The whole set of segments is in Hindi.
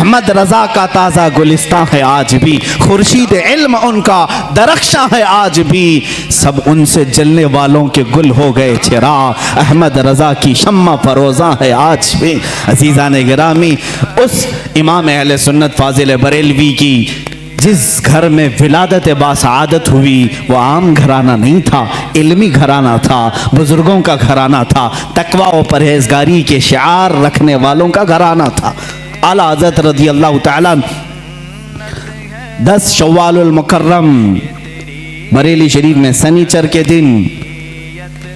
अहमद रजा का ताज़ा गुलिस्तां है आज भी, खुर्शीद इल्म उनका दरख्शां है आज भी, सब उनसे जलने वालों के गुल हो गए चिराग, अहमद रजा की शम्मा फरोज़ा है आज भी। अज़ीज़ान गिरामी, उस इमाम अहले सुन्नत फाजिल बरेलवी की जिस घर में विलादत बासआदत हुई वो आम घराना नहीं था, इल्मी घराना था, बुजुर्गों का घराना था, तकवा और परहेजगारी के शिआर रखने वालों का घराना था। आला हज़रत रज़ी अल्लाह तआला 10 शव्वालुल मुकर्रम बरेली शरीफ में शनिचर के दिन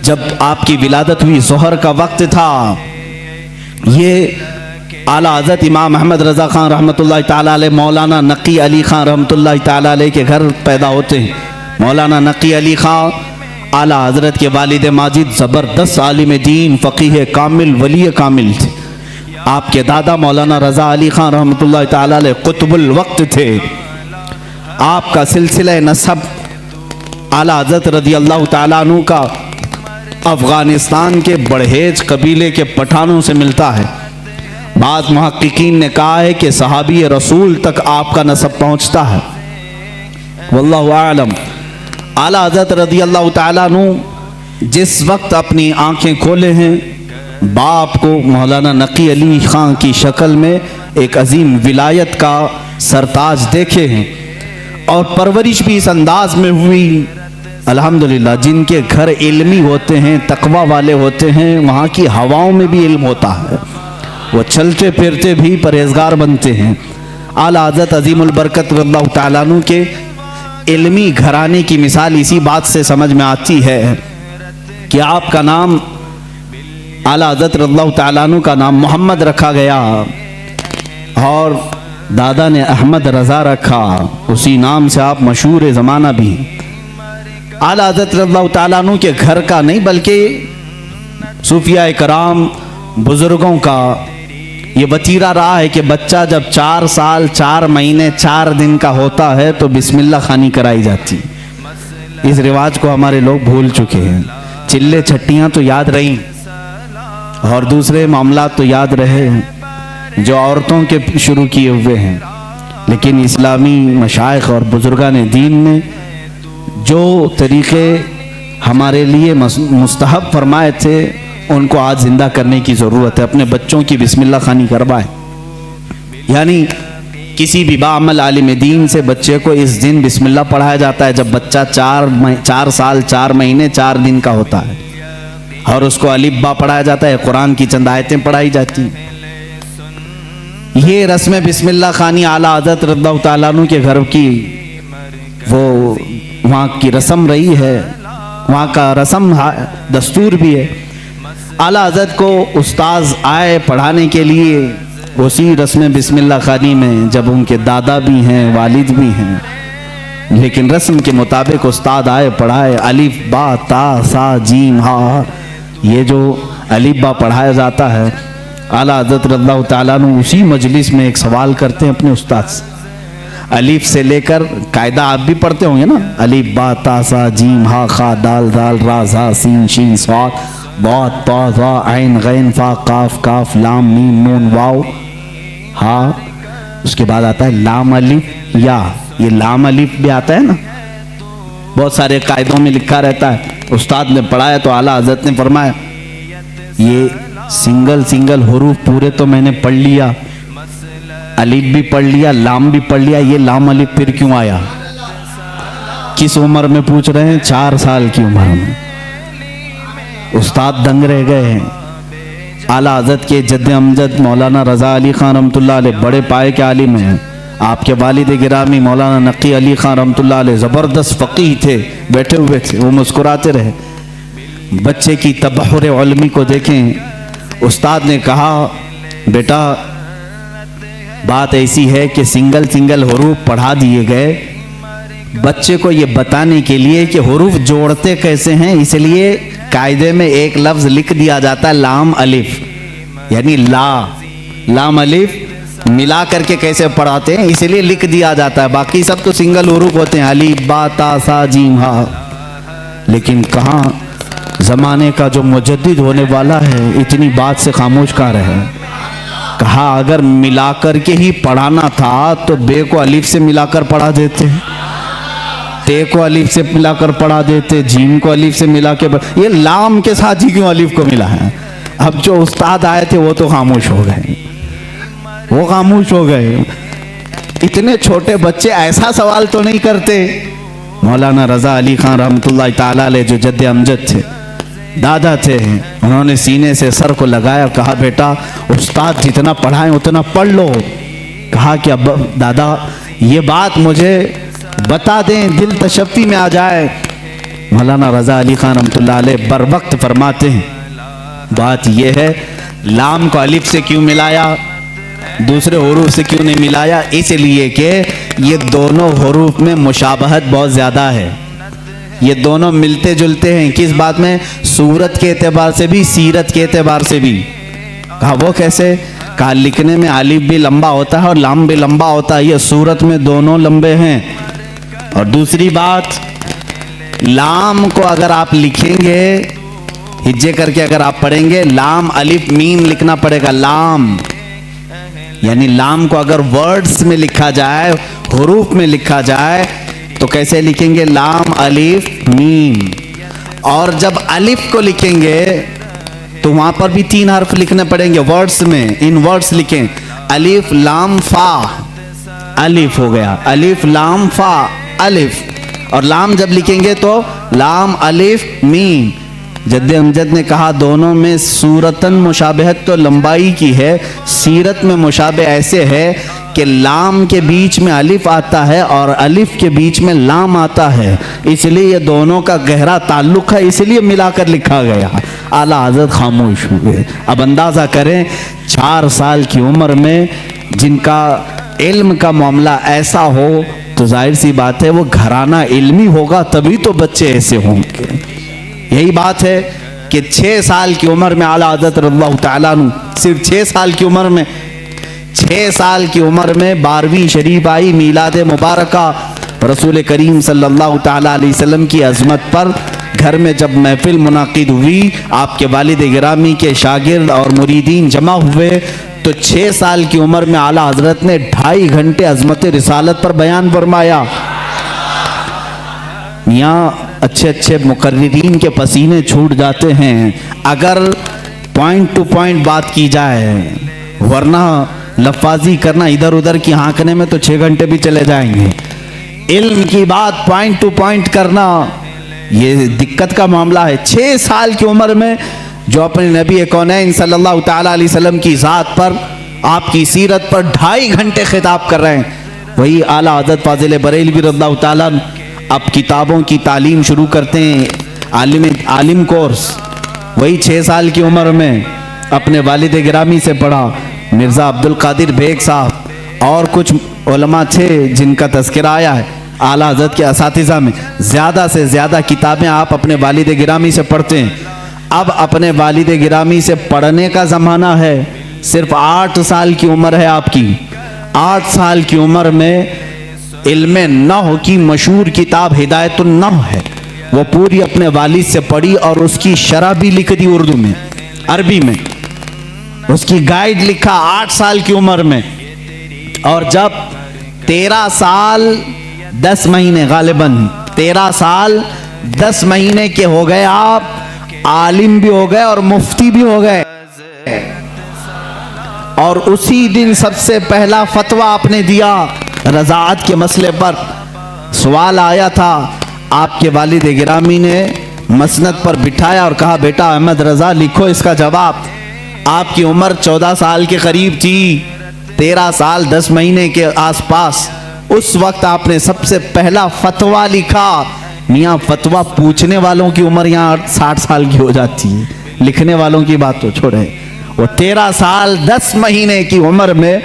जब आपकी विलादत हुई, ज़ोहर का वक्त था, ये आला हज़रत इमाम अहमद रज़ा ख़ान रहमतुल्लाह ताला अलैह मौलाना नकी अली ख़ान रहमतुल्लाह ताला अलैह के घर पैदा होते हैं। मौलाना नकी अली ख़ान आला हज़रत के वालिद माजिद ज़बरदस्त आलिम दीन, फ़क़ीह कामिल, वली कामिल थे। आपके दादा मौलाना रज़ा अली ख़ान रहमतुल्लाह ताला अलैह क़ुतबुल वक्त थे। आपका सिलसिला नसब आला हज़रत रज़ी अल्लाह ताला अन्हु का अफ़ग़ानिस्तान के बड़हेज कबीले के पठानों से मिलता है। बाज़ मुहक्किकीन ने कहा है कि सहाबी रसूल तक आपका नसब पहुँचता है, वल्लाहु आलम। आला हज़रत रज़ी अल्लाह ताला अन्हु जिस वक्त अपनी आँखें खोले हैं, बाप को मौलाना नकी अली ख़ान की शक्ल में एक अजीम विलायत का सरताज देखे हैं और परवरिश भी इस अंदाज में हुई। अल्हम्दुलिल्लाह, जिनके घर इल्मी होते हैं, तकवा वाले होते हैं, वहाँ की हवाओं में भी इल्म होता है, वो चलते फिरते भी परहेजगार बनते हैं। आला हज़रत अज़ीमुल बरकत रज़ियल्लाहु ताला अन्हु के इल्मी घराने की मिसाल इसी बात से समझ में आती है कि आपका नाम आला हज़रत रज़ियल्लाहु ताला अन्हु का नाम मोहम्मद रखा गया और दादा ने अहमद रज़ा रखा, उसी नाम से आप मशहूर ज़माना भी। आला हज़रत रज़ियल्लाहु ताला अन्हु के घर का नहीं बल्कि सूफिया कराम बुजुर्गों का ये वतीरा रहा है कि बच्चा जब 4 साल 4 महीने 4 दिन का होता है तो बिस्मिल्लाह खानी कराई जाती। इस रिवाज को हमारे लोग भूल चुके हैं। चिल्ले छट्टियाँ तो याद रहीं और दूसरे मामला तो याद रहे जो औरतों के शुरू किए हुए हैं, लेकिन इस्लामी मशाइख और बुजुर्गान दीन ने जो तरीक़े हमारे लिए मुस्तहब फरमाए थे उनको आज जिंदा करने की ज़रूरत है। अपने बच्चों की बिस्मिल्लाह खानी करवाएं। यानी किसी भी बाअमल आलिम दीन से बच्चे को इस दिन बिस्मिल्लाह पढ़ाया जाता है जब बच्चा 4 साल 4 महीने 4 दिन का होता है, और उसको अलिफ बा पढ़ाया जाता है, कुरान की चंद आयतें पढ़ाई जाती हैं। ये रस्म बिस्मिल्लाह खानी आला हज़रत रज़ियल्लाहु ताला अन्हु के घर की वो वहाँ की रस्म रही है, वहाँ का रस्म दस्तूर भी है। आला हज़रत को उस्ताद आए पढ़ाने के लिए उसी रस्म बिस्मिल्लाह खानी में, जब उनके दादा भी हैं वालिद भी हैं, लेकिन रस्म के मुताबिक उस्ताद आए पढ़ाए। अलिफ बा ता सा जीम हा, ये जो अलिफ बा पढ़ाया जाता है, आला हज़रत रज़ियल्लाहु ताला अन्हु उसी मजलिस में एक सवाल करते हैं अपने उस्ताद से। अलिफ से लेकर कायदा आप भी पढ़ते होंगे ना, अलिफ बा ता सा जीम हा खा दाल दाल रा ज़ा सीन शीन स्वाद बहुत ता ज़ा ऐन गैन फा काफ काफ लाम मीम नून वाव हा। उसके बाद आता है लाम अलिफ या, ये लाम अलिफ भी आता है ना, बहुत सारे कायदों में लिखा रहता है। उस्ताद ने पढ़ाया तो आला हज़रत ने फरमाया ये सिंगल हुरूफ पूरे तो मैंने पढ़ लिया, अलिफ भी पढ़ लिया, लाम भी पढ़ लिया, ये लाम अलिफ फिर क्यों आया? किस उम्र में पूछ रहे हैं? 4 साल की उम्र में। उस्ताद दंग रह गए हैं। आला हज़रत के जद्द अमजद मौलाना रज़ा अली ख़ान रहमतुल्लाह अलैह बड़े पाए के आलिम हैं। आपके वालिद गिरामी मौलाना नकी अली ख़ान रहमतुल्लाह अलैह ज़बरदस्त फ़क़ीह थे, बैठे हुए थे, वो मुस्कुराते रहे। बच्चे की तबहुर इल्मी को देखें। उस्ताद ने कहा बेटा बात ऐसी है कि सिंगल हुरूफ पढ़ा दिए गए, बच्चे को ये बताने के लिए कि हुरूफ जोड़ते कैसे हैं, इसलिए कायदे में एक लफ्ज लिख दिया जाता है लाम अलिफ, यानी लाम अलिफ मिला करके कैसे पढ़ाते हैं इसलिए लिख दिया जाता है। बाकी सब तो सिंगल हुरूफ होते हैं, अलिफ बा ता सा जीम हा। लेकिन कहाँ ज़माने का जो मुजद्दिद होने वाला है इतनी बात से खामोश का रहे। कहा अगर मिलाकर के ही पढ़ाना था तो बे को अलिफ से मिलाकर पढ़ा देते, ते को अलिफ से मिलाकर पढ़ा देते, जीम को अलिफ से मिला के ये लाम के साथ ही क्यों अलिफ को मिला है। अब जो उस्ताद आए थे वो तो खामोश हो गए, वो खामोश हो गए। इतने छोटे बच्चे ऐसा सवाल तो नहीं करते। मौलाना रजा अली खान रहमतुल्लाह ताला अलैह जो जद्दे अमजद थे, दादा थे, उन्होंने सीने से सर को लगाया, कहा बेटा उस्ताद जितना पढ़ाएं उतना पढ़ लो। कहा कि अब दादा ये बात मुझे बता दें, दिल तशफ़ी में आ जाए। मौलाना रजा अली खान रहमतुल्लाह अलैह बर वक्त फरमाते हैं बात यह है लाम को अलिफ से क्यों मिलाया, दूसरे हुरूफ से क्यों नहीं मिलाया, इसलिए कि ये दोनों हुरूफ में मुशाबहत बहुत ज़्यादा है, ये दोनों मिलते जुलते हैं। किस बात में? सूरत के एतबार से भी, सीरत के एतबार से भी। कहा वो कैसे? कहा लिखने में अलिफ भी लंबा होता है और लाम भी लंबा होता है, ये सूरत में दोनों लंबे हैं। और दूसरी बात, लाम को अगर आप लिखेंगे हिज्जे करके, अगर आप पढ़ेंगे लाम अलिफ मीम लिखना पड़ेगा, लाम यानी लाम को अगर वर्ड्स में लिखा जाए, हुरूफ में लिखा जाए तो कैसे लिखेंगे? लाम अलिफ मीम। और जब अलिफ को लिखेंगे तो वहां पर भी 3 हर्फ लिखने पड़ेंगे वर्ड्स में, इन वर्ड्स लिखें अलिफ लाम फा, अलिफ हो गया, अलिफ लाम फा अलिफ। और लाम जब लिखेंगे तो लाम अलिफ मीम। जद्दे अमजद ने कहा दोनों में सूरतन मुशाबहत तो लंबाई की है, सीरत में मुशाबह ऐसे है कि लाम के बीच में अलिफ आता है और अलिफ के बीच में लाम आता है, इसलिए ये दोनों का गहरा ताल्लुक है, इसलिए मिलाकर लिखा गया। आला हज़रत खामोश हुए। अब अंदाज़ा करें 4 साल की उम्र में जिनका इल्म का मामला ऐसा हो तो जाहिर सी बात है वो घराना इल्मी होगा, तभी तो बच्चे ऐसे होंगे। यही बात है कि 6 साल की उम्र में आला हज़रत रज़ियल्लाहु ताला अन्हु, सिर्फ 6 साल की उम्र में, 6 साल की उम्र में 12वीं शरीफ आई, मीलाद मुबारका रसूल करीम सल्लल्लाहु ताला अलैहि वसल्लम की अज़मत पर। घर में जब महफिल मुनाकिद हुई, आपके वालिद गिरामी के शागिर्द और मुरीदीन जमा हुए, तो 6 साल की उम्र में आला हज़रत ने 2.5 घंटे अज़मत रिसालत पर बयान फरमाया। यहाँ अच्छे अच्छे मुकर्रिरीन के पसीने छूट जाते हैं अगर पॉइंट टू पॉइंट बात की जाए, वरना लफाजी करना इधर उधर की हाँकने में तो 6 घंटे भी चले जाएंगे। इल्म की बात पॉइंट टू पॉइंट करना ये दिक्कत का मामला है। 6 साल की उम्र में जो अपने नबी कौनैन सल्लल्लाहु ताला अलैहि वसल्लम की ज़ात पर, आपकी सीरत पर 2.5 घंटे खिताब कर रहे हैं, वही आला हज़रत फाजिल बरेलवी रज़ियल्लाहु ताला अब किताबों की तालीम शुरू करते हैं, आलिम कोर्स। वही 6 साल की उम्र में अपने वालिद गिरामी से पढ़ा, मिर्ज़ा अब्दुल कादिर बेग साहब और कुछ उलमा थे जिनका तज़किरा आया है आला हज़रत के असातिज़ा में। ज़्यादा से ज़्यादा किताबें आप अपने वालिद गिरामी से पढ़ते हैं। अब अपने वालिद गिरामी से पढ़ने का ज़माना है। सिर्फ 8 साल की उम्र है आपकी, 8 साल की उम्र में इल्म नहव की मशहूर किताब हिदायतुन नहव है, वो पूरी अपने वालिद से पढ़ी और उसकी शरह भी लिख दी उर्दू में, अरबी में, उसकी गाइड लिखा 8 साल की उम्र में। और जब 13 साल 10 महीने, गालिबन 13 साल 10 महीने के हो गए, आप आलिम भी हो गए और मुफ्ती भी हो गए। और उसी दिन सबसे पहला फतवा आपने दिया रज़ाअत के मसले पर। सवाल आया था, आपके वालिद गिरामी ने मसनद पर बिठाया और कहा बेटा अहमद रज़ा लिखो इसका जवाब। आपकी उम्र 14 साल के करीब थी, 13 साल 10 महीने के आसपास। उस वक्त आपने सबसे पहला फतवा लिखा। मियाँ फतवा पूछने वालों की उम्र यहाँ 60 साल की हो जाती है, लिखने वालों की बात तो छोड़े। वो 13 साल 10 महीने की उम्र में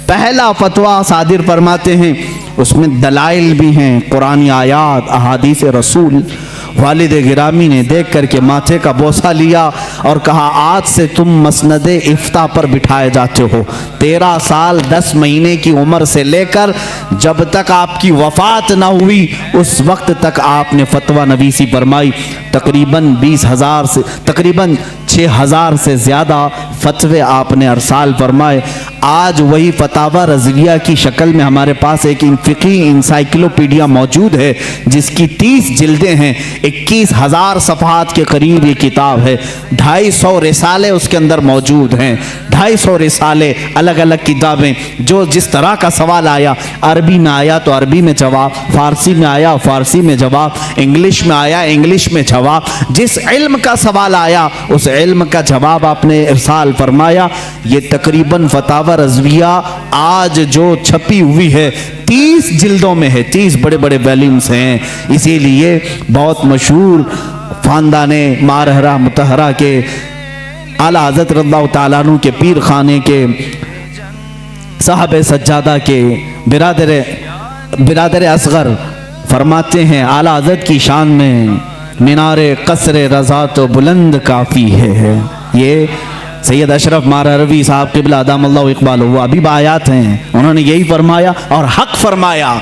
पहला फतवा सादिर फरमाते हैं, उसमें दलाइल भी हैं, कुरानी आयात, अहादीस रसूल। वालिद गिरामी ने देख करके माथे का बोसा लिया और कहा आज से तुम मसनद इफ्ता पर बिठाए जाते हो। 13 साल 10 महीने की उम्र से लेकर जब तक आपकी वफात ना हुई उस वक्त तक आपने फतवा नवीसी फरमाई। तकरीबन 20,000 से तकरीबन 6,000 से ज़्यादा फतवे आपने अरसाल फरमाए। आज वही फतावा रज़विया की शक्ल में हमारे पास एक फ़िक़ी इंसाइक्लोपीडिया मौजूद है जिसकी 30 जिल्दें हैं, 21,000 सफ़हात के करीब ये किताब है। 250 रिसाले उसके अंदर मौजूद हैं, 250 रिसाले, अलग अलग किताबें। जो जिस तरह का सवाल आया, अरबी में आया तो अरबी में जवाब, फ़ारसी में आया फ़ारसी में जवाब, इंग्लिश में आया इंग्लिश में जवाब। जिस इल्म का सवाल आया उस इल्म का जवाब आपने इरसाल फरमाया। ये तकरीबन फतावा रज़विया आज जो छपी हुई है 30 जिल्दों में है, 30 बड़े बड़े वॉल्यूम्स हैं। इसीलिए बहुत मशहूर ख़ानदाने मारहरा मुतहरा के आला हज़रत रज़ियल्लाहु ताला अन्हु के पीर खाने के साहब सज्जादा के बिरादर असगर फरमाते हैं आला हज़रत की शान में, मीनारे कसरे रज़ा तो बुलंद काफ़ी है। ये सैयद अशरफ मारहरवी साहब क़िबला अदामल्लाहु इक़बाल हुआ अभी आयात हैं, उन्होंने यही फरमाया और हक फरमाया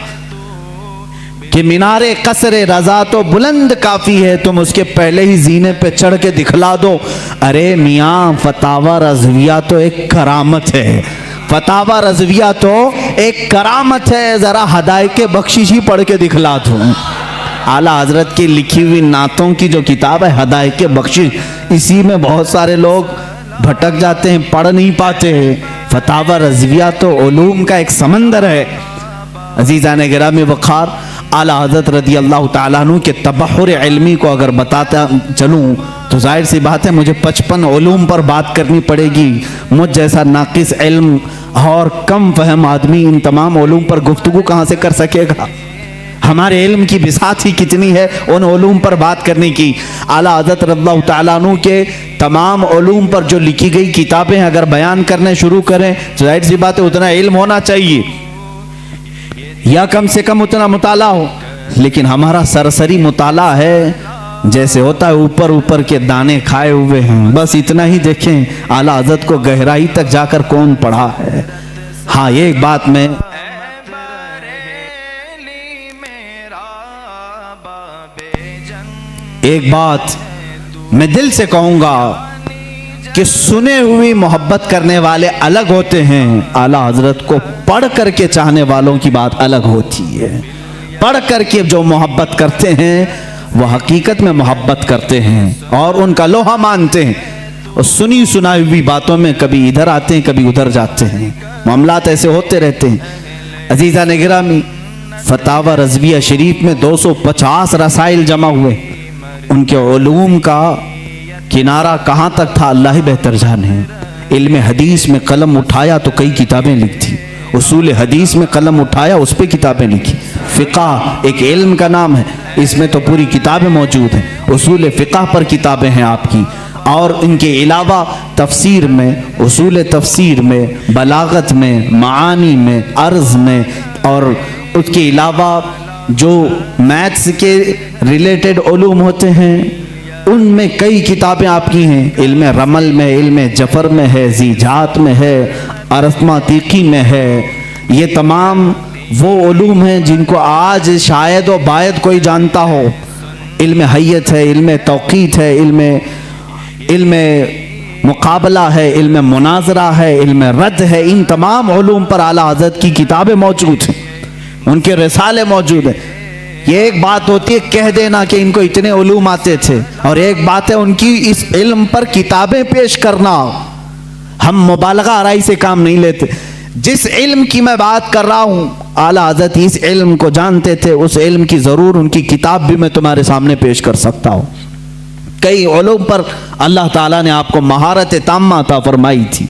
कि मीनारे कसरे रज़ा तो बुलंद काफ़ी है, तुम उसके पहले ही जीने पे चढ़ के दिखला दो। अरे मियाँ, फतावा रज़विया तो एक करामत है, फतावा रज़विया तो एक करामत है, ज़रा हदायके बख्शिश ही पढ़ के दिखला दो। आला हज़रत की लिखी हुई नातों की जो किताब है हदायके बख्शिश, इसी में बहुत सारे लोग भटक जाते हैं, पढ़ नहीं पाते हैं। फतावा रज़विया तो उलूम का एक समंदर है। अज़ीज़ान गिरामी वक़ार, आला हज़रत रज़ियल्लाहु ताला अन्हु के तबहुर इल्मी को अगर बताता चलूँ तो जाहिर सी बात है मुझे 55 उलूम पर बात करनी पड़ेगी। मुझ जैसा नाकिस इल्म और कम फहम आदमी इन तमाम उलूम पर गुफ्तगू कहाँ से कर सकेगा। हमारे इल्म की बिसात ही कितनी है उन उलूम पर बात करने की। आला हज़रत रज़ियल्लाहु ताला अन्हु के तमाम उलूम पर जो लिखी गई किताबें अगर बयान करने शुरू करें तो जाहिर सी बात है उतना इल्म होना चाहिए या कम से कम उतना मुताला हो। लेकिन हमारा सरसरी मुताला है, जैसे होता है ऊपर ऊपर के दाने खाए हुए हैं, बस इतना ही देखें। आला हज़रत को गहराई तक जाकर कौन पढ़ा है। हाँ, ये एक बात मैं दिल से कहूँगा कि सुने हुई मोहब्बत करने वाले अलग होते हैं, आला हज़रत को पढ़ करके चाहने वालों की बात अलग होती है। पढ़ करके जो मोहब्बत करते हैं वह हकीकत में मोहब्बत करते हैं और उनका लोहा मानते हैं। और सुनी सुनाई हुई बातों में कभी इधर आते हैं कभी उधर जाते हैं, मामलात ऐसे होते रहते हैं। अज़ीज़ान गिरामी, फतावा रज़विया शरीफ में 250 रसाइल जमा हुए। उनके उलूम का किनारा कहाँ तक था अल्लाह ही बेहतर जाने। इल्म हदीस में कलम उठाया तो कई किताबें लिखी, उसूल हदीस में कलम उठाया उस पर किताबें लिखी। फ़िक़ह एक इल्म का नाम है, इसमें तो पूरी किताबें मौजूद हैं। उसूल फ़िक़ह पर किताबें हैं आपकी, और इनके अलावा तफसीर में, उसूल तफसीर में, बलागत में, मानी में, अर्ज़ में, और उसके अलावा जो मैथ्स के रिलेटेड उलूम होते हैं उनमें कई किताबें आपकी हैं। इल्म रमल में, इल्म जफ़र में है, ज़ीजात में है, अरस्मातीकी में है। ये तमाम वो उलूम हैं जिनको आज शायद व बायद कोई जानता हो। इल्म हय्यत है, इल्म तौक़ीत है, इल्म मुकाबला है, इल्म मुनाजरा है, इल्म रद्द है। इन तमाम उलूम पर आला हज़रत की किताबें मौजूद हैं, उनके रिसाले मौजूद हैं। ये एक बात होती है कह देना कि इनको इतने उलूम आते थे, और एक बात है उनकी इस इल्म पर किताबें पेश करना। हम मुबालगा आराई से काम नहीं लेते। जिस इल्म की मैं बात कर रहा हूँ आला हज़रत इस इल्म को जानते थे, उस इल्म की ज़रूर उनकी किताब भी मैं तुम्हारे सामने पेश कर सकता हूँ। कई उलूम पर अल्लाह ताला ने आपको महारत ताम्मा अता फरमाई थी।